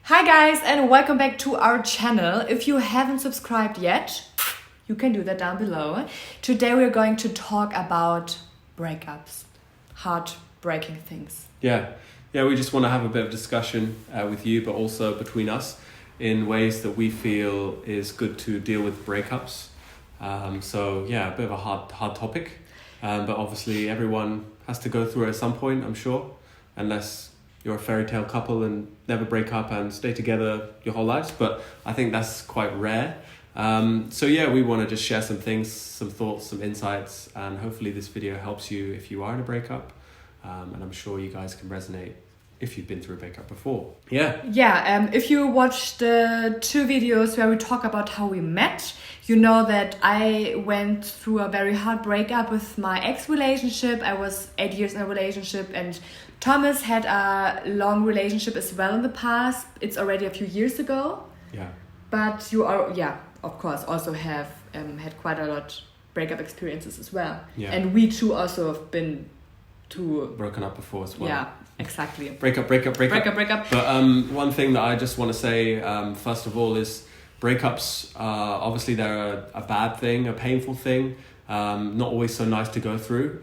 Hi guys and welcome back to our channel. If you haven't subscribed yet, you can do that down below. Today we're going to talk about breakups, heartbreaking things. Yeah, we just want to have a bit of discussion with you, but also between us in ways that we feel is good to deal with breakups. A bit of a hard topic, but obviously everyone has to go through it at some point, I'm sure, unless you're a fairy tale couple and never break up and stay together your whole lives. But I think that's quite rare. We want to just share some things, some thoughts, some insights, and hopefully this video helps you if you are in a breakup. And I'm sure you guys can resonate if you've been through a breakup before. If you watched the two videos where we talk about how we met, you know that I went through a very hard breakup with my ex-relationship. I was 8 years in a relationship, and Thomas had a long relationship as well in the past. It's already a few years ago. Yeah. But you are, of course, also have had quite a lot breakup experiences as well. Yeah. And we too also have been to broken up before as well. Yeah, exactly. Breakup. But one thing that I just want to say, first of all, is breakups, obviously they're a bad thing, a painful thing, not always so nice to go through,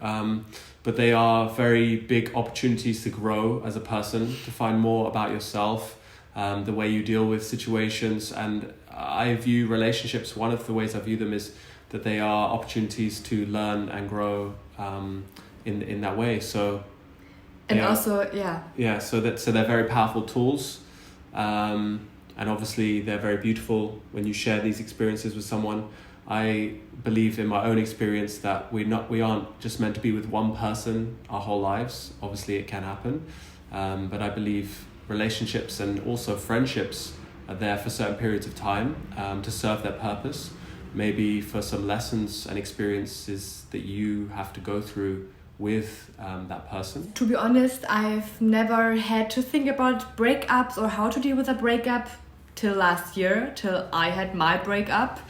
but they are very big opportunities to grow as a person, to find more about yourself, the way you deal with situations. And I view relationships, one of the ways I view them is that they are opportunities to learn and grow in that way. So so they're very powerful tools, and obviously they're very beautiful when you share these experiences with someone. I believe in my own experience that we aren't just meant to be with one person our whole lives. Obviously it can happen, but I believe relationships and also friendships are there for certain periods of time, to serve their purpose, maybe for some lessons and experiences that you have to go through with that person. To be honest, I've never had to think about breakups or how to deal with a breakup till last year, till I had my breakup.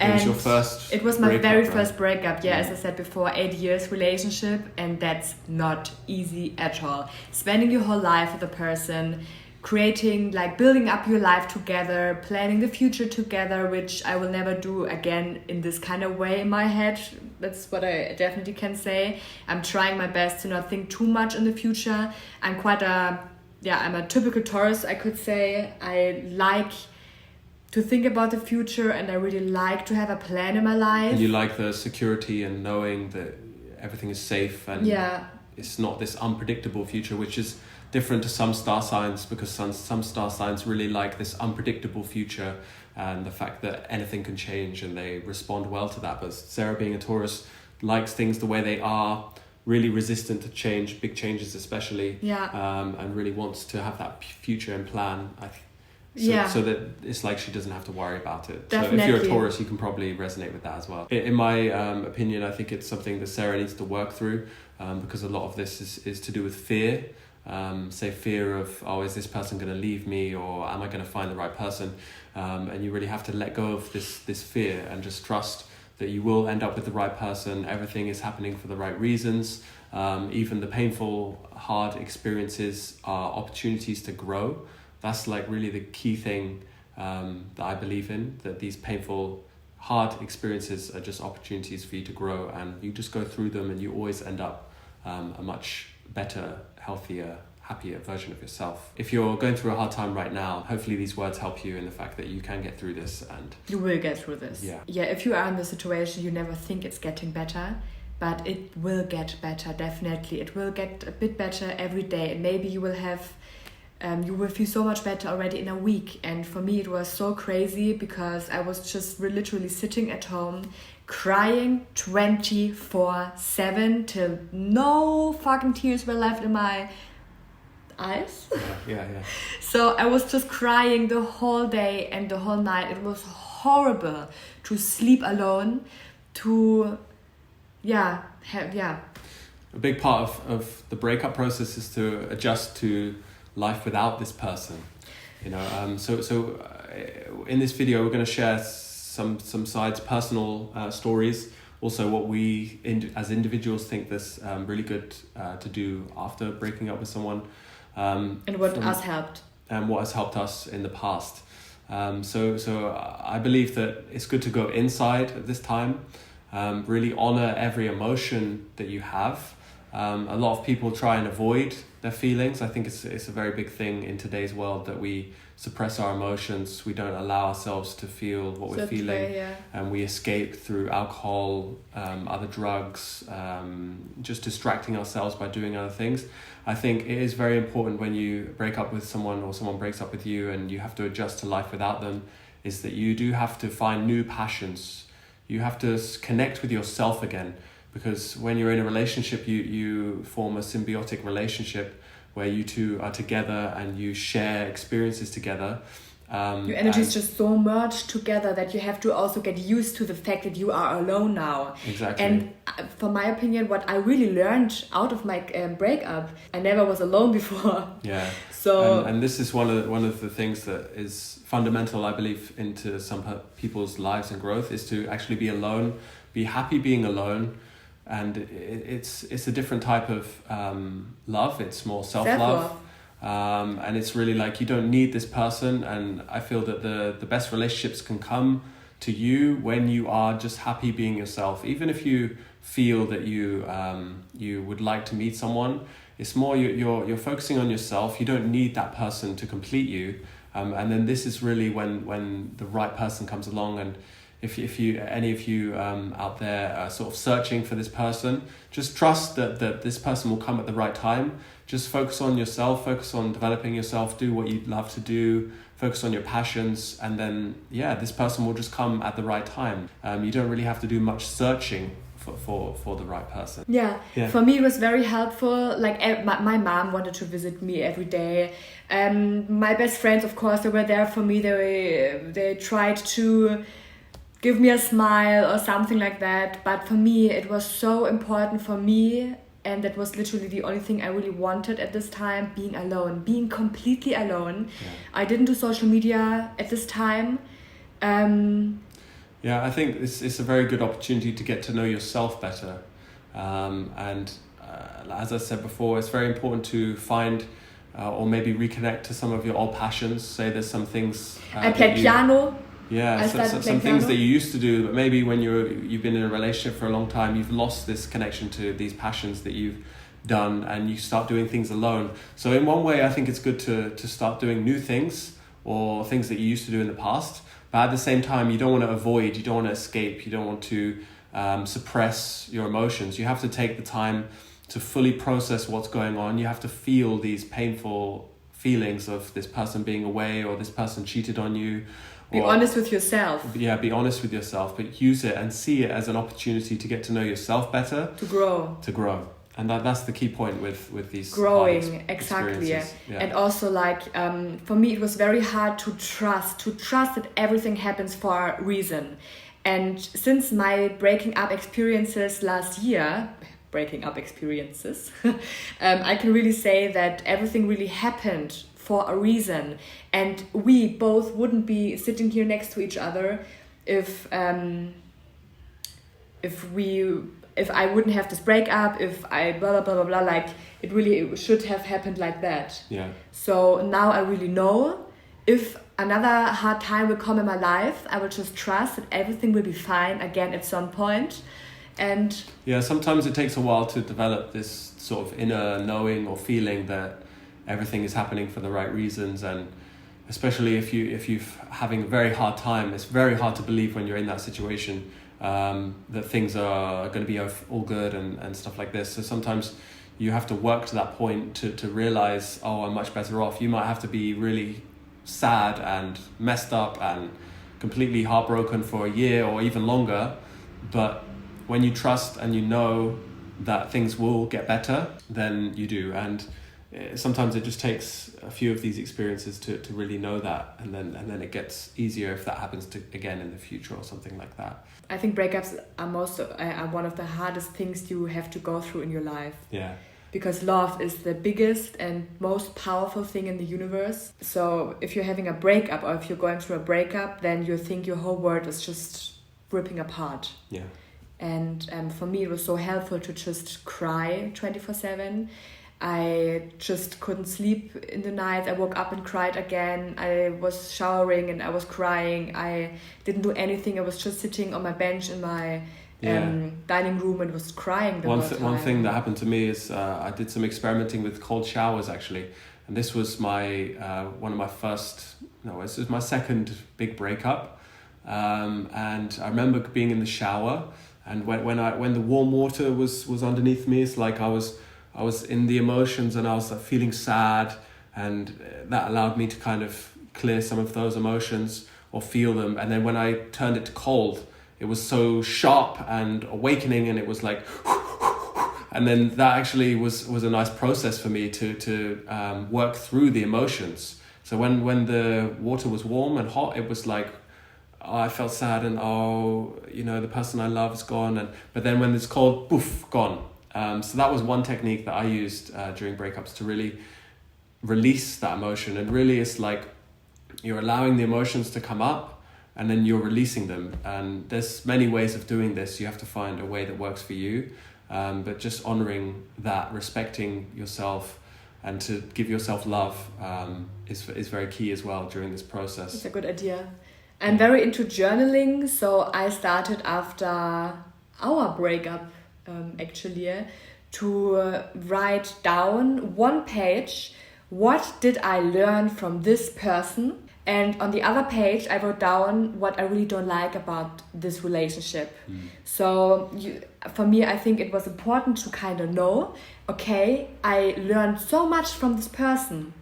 It was your first? It was my very first breakup, as I said before, 8 years relationship, and that's not easy at all. Spending your whole life with a person, creating, building up your life together, planning the future together, which I will never do again in this kind of way in my head. That's what I definitely can say. I'm trying my best to not think too much in the future. I'm a typical Taurus, I could say. I like to think about the future, and I really like to have a plan in my life. And you like the security and knowing that everything is safe, and it's not this unpredictable future, which is different to some star signs, because some star signs really like this unpredictable future and the fact that anything can change, and they respond well to that. But Sara, being a Taurus, likes things the way they are, really resistant to change, big changes especially, and really wants to have that future and plan. So that it's like she doesn't have to worry about it. Definitely. So if you're a Taurus, you can probably resonate with that as well. In my opinion, I think it's something that Sara needs to work through, because a lot of this is to do with fear. Fear of, is this person going to leave me, or am I going to find the right person? And you really have to let go of this fear and just trust that you will end up with the right person. Everything is happening for the right reasons. Even the painful, hard experiences are opportunities to grow. That's really the key thing that I believe in, that these painful, hard experiences are just opportunities for you to grow, and you just go through them and you always end up a much better, healthier, happier version of yourself. If you're going through a hard time right now, hopefully these words help you in the fact that you can get through this, and you will get through this. If you are in the situation, you never think it's getting better, but it will get better. Definitely it will get a bit better every day, and maybe you will feel so much better already in a week. And for me it was so crazy, because I was just literally sitting at home crying 24/7 till no fucking tears were left in my eyes. So I was just crying the whole day and the whole night. It was horrible to sleep alone, A big part of the breakup process is to adjust to life without this person, in this video we're going to share some sides, personal stories, also what we as individuals think that's really good to do after breaking up with someone, and what us helped. and what has helped us in the past. So I believe that it's good to go inside at this time, really honor every emotion that you have. A lot of people try and avoid their feelings. I think it's a very big thing in today's world that we suppress our emotions. We don't allow ourselves to feel what we're feeling, and we escape through alcohol, other drugs, just distracting ourselves by doing other things. I think it is very important when you break up with someone or someone breaks up with you and you have to adjust to life without them, is that you do have to find new passions. You have to connect with yourself again, because when you're in a relationship, you form a symbiotic relationship where you two are together and you share experiences together. Your energy is just so merged together that you have to also get used to the fact that you are alone now. Exactly. And for my opinion, what I really learned out of my breakup, I never was alone before. Yeah. So and this is one of the things that is fundamental, I believe, into some people's lives and growth, is to actually be alone, be happy being alone. And it's a different type of love. It's more self-love. And it's really like you don't need this person. And I feel that the best relationships can come to you when you are just happy being yourself. Even if you feel that you would like to meet someone, it's more you're focusing on yourself. You don't need that person to complete you. And then this is really when the right person comes along. And if any of you out there are sort of searching for this person, just trust that this person will come at the right time. Just focus on yourself, focus on developing yourself, do what you love to do, focus on your passions, and then this person will just come at the right time. You don't really have to do much searching for the right person. Yeah. For me it was very helpful. Like my mom wanted to visit me every day. My best friends, of course, they were there for me. They tried to give me a smile or something like that. But for me, it was so important for me, and that was literally the only thing I really wanted at this time, being alone, being completely alone. Yeah. I didn't do social media at this time. I think it's a very good opportunity to get to know yourself better. As I said before, it's very important to find or maybe reconnect to some of your old passions. Say there's some things... I played piano. Yeah, some things that you used to do, but maybe when you've been in a relationship for a long time, you've lost this connection to these passions that you've done, and you start doing things alone. So in one way, I think it's good to start doing new things or things that you used to do in the past. But at the same time, you don't want to avoid, you don't want to escape, you don't want to suppress your emotions. You have to take the time to fully process what's going on. You have to feel these painful feelings of this person being away or this person cheated on you. Be honest with yourself. Yeah, be honest with yourself, but use it and see it as an opportunity to get to know yourself better. To grow. And that's the key point with these growing, exactly. Yeah. And also, like, for me, it was very hard to trust that everything happens for a reason. And since my breaking up experiences last year, I can really say that everything really happened for a reason, and we both wouldn't be sitting here next to each other if I wouldn't have this breakup, if I blah blah blah blah blah. Like it should have happened like that. Yeah. So now I really know if another hard time will come in my life, I will just trust that everything will be fine again at some point. And sometimes it takes a while to develop this sort of inner knowing or feeling that everything is happening for the right reasons. And especially if you're having a very hard time, it's very hard to believe when you're in that situation that things are going to be all good and stuff like this. So sometimes you have to work to that point to realize, I'm much better off. You might have to be really sad and messed up and completely heartbroken for a year or even longer, but when you trust and you know that things will get better, then you do. And sometimes it just takes a few of these experiences to really know that, and then it gets easier if that happens again in the future or something like that. I think breakups are one of the hardest things you have to go through in your life. Yeah. Because love is the biggest and most powerful thing in the universe. So if you're having a breakup or if you're going through a breakup, then you think your whole world is just ripping apart. Yeah. And for me, it was so helpful to just cry 24/7. I just couldn't sleep in the night. I woke up and cried again. I was showering and I was crying. I didn't do anything. I was just sitting on my bench in my dining room and was crying the whole time. One thing that happened to me is I did some experimenting with cold showers actually, and this was my this was my second big breakup, and I remember being in the shower, and when the warm water was underneath me, it's like I was in the emotions and I was like feeling sad, and that allowed me to kind of clear some of those emotions or feel them. And then when I turned it to cold, it was so sharp and awakening, and it was like, and then that actually was a nice process for me to work through the emotions. So when the water was warm and hot, it was like, I felt sad and the person I love is gone, but then when it's cold, poof, gone. So that was one technique that I used during breakups to really release that emotion. And really it's like you're allowing the emotions to come up and then you're releasing them. And there's many ways of doing this. You have to find a way that works for you. But just honoring that, respecting yourself, and to give yourself love is very key as well during this process. It's a good idea. I'm very into journaling, so I started after our breakup to write down one page, what did I learn from this person, and on the other page I wrote down what I really don't like about this relationship. So for me, I think it was important to kind of know, okay, I learned so much from this person.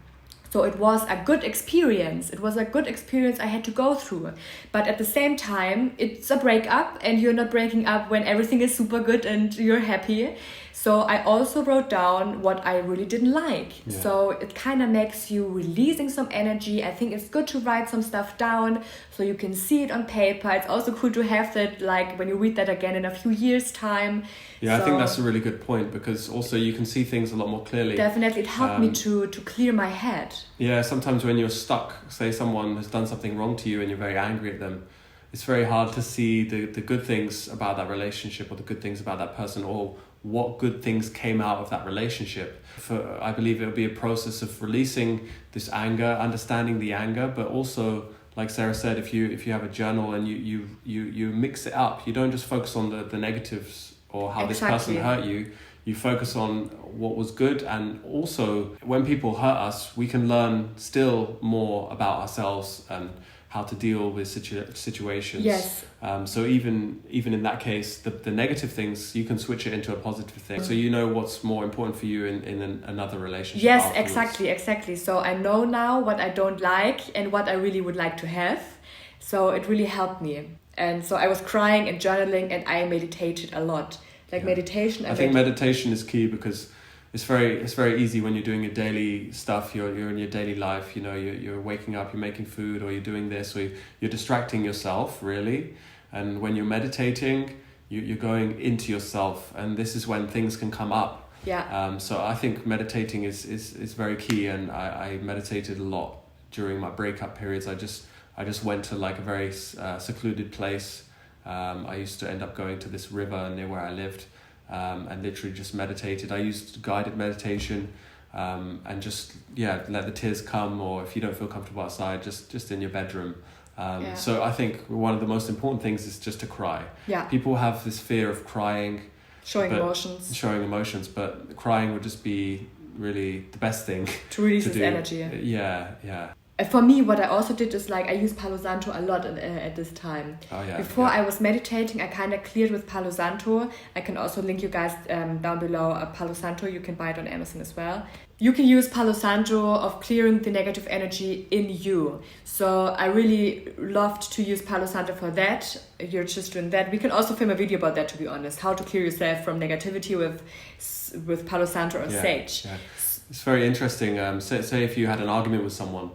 So it was a good experience. It was a good experience I had to go through. But at the same time, it's a breakup, and you're not breaking up when everything is super good and you're happy. So I also wrote down what I really didn't like. Yeah. So it kind of makes you releasing some energy. I think it's good to write some stuff down so you can see it on paper. It's also cool to have that, like, when you read that again in a few years' time. Yeah, so, I think that's a really good point, because also you can see things a lot more clearly. Definitely, it helped me to clear my head. Yeah, sometimes when you're stuck, say someone has done something wrong to you and you're very angry at them, it's very hard to see the good things about that relationship, or the good things about that person, or what good things came out of that relationship. I believe it'll be a process of releasing this anger, understanding the anger, but also, like Sarah said, if you have a journal and you mix it up, you don't just focus on the negatives or how this person hurt you. You focus on what was good, and also when people hurt us, we can learn still more about ourselves and how to deal with situations. Yes. So even in that case, the negative things, you can switch it into a positive thing. So you know what's more important for you in another relationship. Yes, afterwards. exactly. So I know now what I don't like and what I really would like to have. So it really helped me. And so I was crying and journaling, and I meditated a lot. Meditation. I think meditation is key, because it's very easy when you're doing your daily stuff. You're in your daily life. You're waking up, you're making food, or you're doing this, or you're distracting yourself really. And when you're meditating, you're going into yourself, and this is when things can come up. Yeah. So I think meditating is very key, and I meditated a lot during my breakup periods. I just went to like a very secluded place. I used to end up going to this river near where I lived, and literally just meditated. I used guided meditation, and just let the tears come, or if you don't feel comfortable outside, just in your bedroom. So I think one of the most important things is just to cry. Yeah. People have this fear of crying, showing emotions, but crying would just be really the best thing to release this do. energy. Yeah. For me, what I also did is I use Palo Santo a lot at this time. Oh, yeah. Before I was meditating, I kind of cleared with Palo Santo. I can also link you guys down below Palo Santo. You can buy it on Amazon as well. You can use Palo Santo of clearing the negative energy in you. So I really loved to use Palo Santo for that. You're just doing that. We can also film a video about that, to be honest. How to clear yourself from negativity with Palo Santo or sage. Yeah. It's very interesting. Say if you had an argument with someone,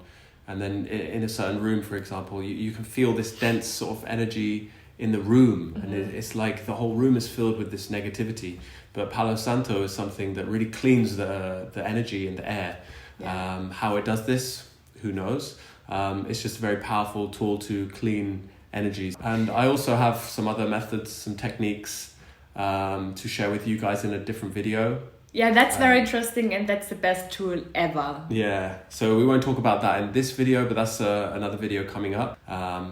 and then in a certain room, for example, you can feel this dense sort of energy in the room. Mm-hmm. And it's like the whole room is filled with this negativity. But Palo Santo is something that really cleans the energy in the air. Yeah. How it does this, who knows? It's just a very powerful tool to clean energies. And I also have some other methods, some techniques to share with you guys in a different video. Yeah, that's very interesting, and that's the best tool ever. Yeah, so we won't talk about that in this video, but that's another video coming up,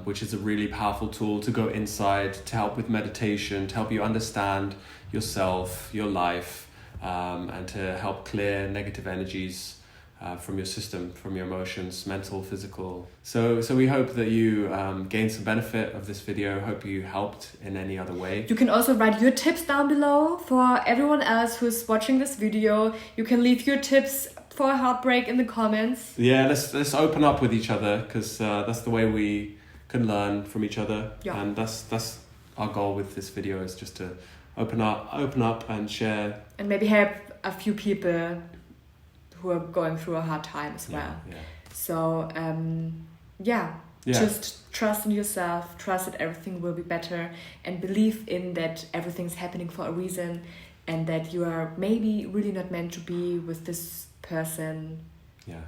which is a really powerful tool to go inside, to help with meditation, to help you understand yourself, your life, and to help clear negative energies from your system, from your emotions, mental, physical. So we hope that you gained some benefit of this video. Hope you helped in any other way. You can also write your tips down below for everyone else who's watching this video. You can leave your tips for heartbreak in the comments. Yeah, let's open up with each other, because that's the way we can learn from each other. Yeah. And that's our goal with this video, is just to open up and share. And maybe help a few people who are going through a hard time as well. Yeah. So, just trust in yourself, trust that everything will be better, and believe in that everything's happening for a reason, and that you are maybe really not meant to be with this person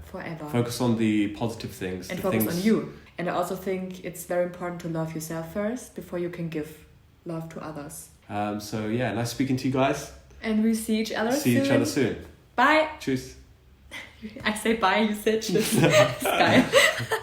forever. Focus on the positive things. And focus on you. And I also think it's very important to love yourself first before you can give love to others. Nice speaking to you guys. And we see each other soon. See each other soon. Bye. Tschüss. I say bye, you say tschüss. It's geil.